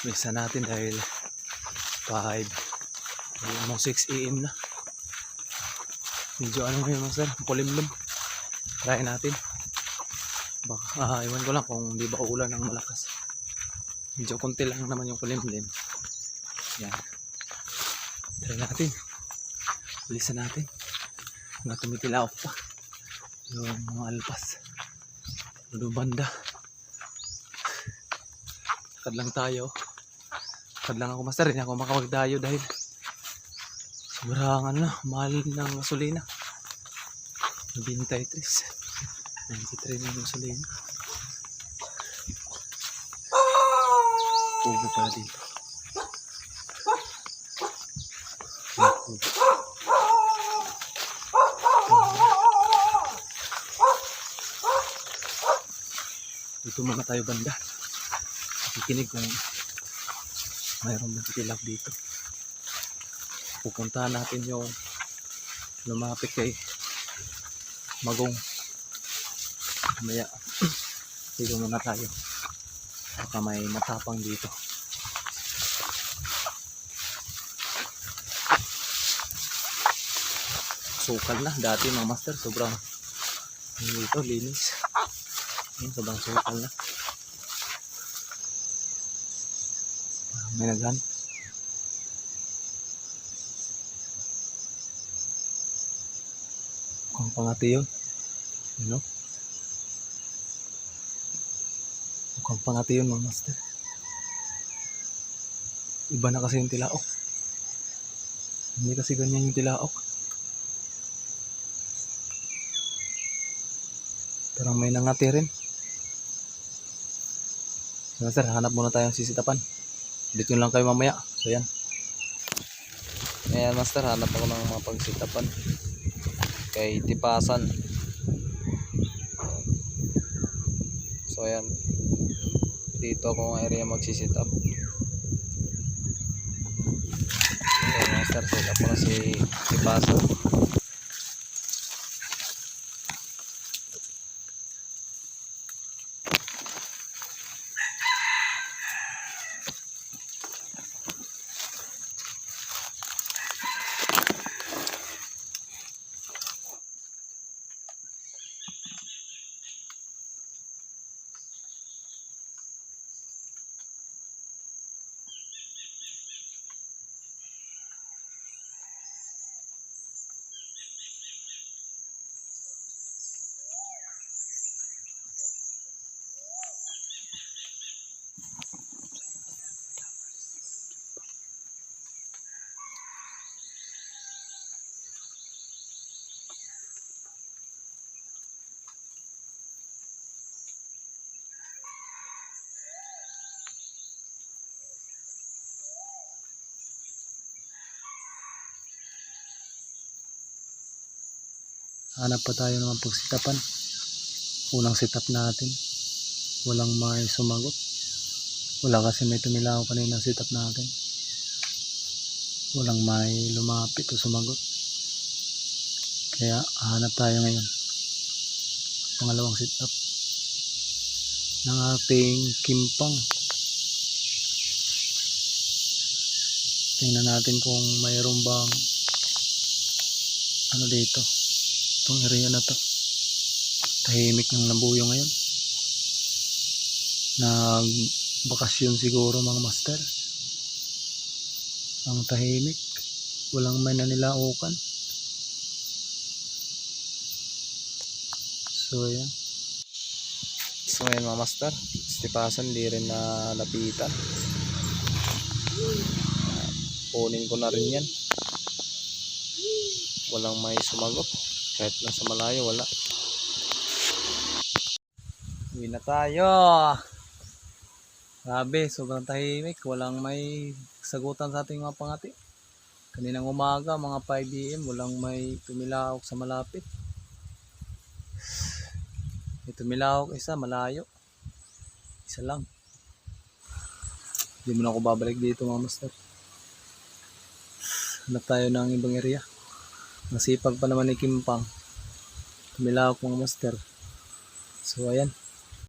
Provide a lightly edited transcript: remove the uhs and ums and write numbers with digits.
Misa natin dahil 5 mo 6 AM na. Medyo ano ngayon master, kulimlim. Try natin. Baka iwan ko lang kung di ba ulan ng malakas. Medyo konti lang naman yung kulimlim. Yan. Try natin. Bilisan natin. Mga tumitilaok pa yung mga alpas. Ulo banda. Lakad lang tayo. Lakad lang ako master. Hindi ako makawagdayo dahil sobrang ano na, mahal ng gasolina. 93 na yung gasolina. Pugo pala dito. Dito muna tayo banda. Nakikinig kung mayroong nagtitilak dito. Pupuntahan natin yung lumapit kay Magong. Mamaya dito muna tayo. Baka may matapang dito. Sukal na. Dati mga master sobrang dito linis. Sobrang sukal na. May naghan. Kung pangati yun. You know? Mukhang pangati yun mga master. Iba na kasi yung tilaok. Hindi kasi ganyan yung tilaok. Parang may nangati rin. So master, hanap muna tayong sisitapan. Ulit yun lang kayo mamaya. So yan. Ayan master, hanap ako ng mga pagsitapan. Kay Tipasan. So ayan. Dito akong area magsisit up. Ayan master, set up ko na si Tipasan. Hanap pa tayo ng pagsitapan. Unang setup natin. Walang may sumagot. Wala kasi may tumilaw kanina setup natin. Walang may lumapit o sumagot. Kaya hanap tayo ngayon. Pangalawang setup ng ating kimpang. Tingnan natin kung mayroon bang ano dito. Itong area na to. Tahimik ng Lambuyo ngayon. Nagbakasyon siguro mga master. Ang tahimik. Walang may nanilaukan. So ayan. So ayan mga master. Tipasan di rin na lapitan. Kunin ko na rin yan. Walang may sumagot. Kahit nasa malayo wala. Uwi na tayo. Grabe, sobrang tahimik. Walang may sagutan sa ating mga pangati. Kaninang umaga, mga 5 AM, walang may tumilawak sa malapit. May tumilawak isa, malayo. Isa lang. Hindi mo na ako babalik dito mga master. Hanap tayo ng ibang area. Masipag pa naman ni Kimpang. Tumilawak mga master. So ayan.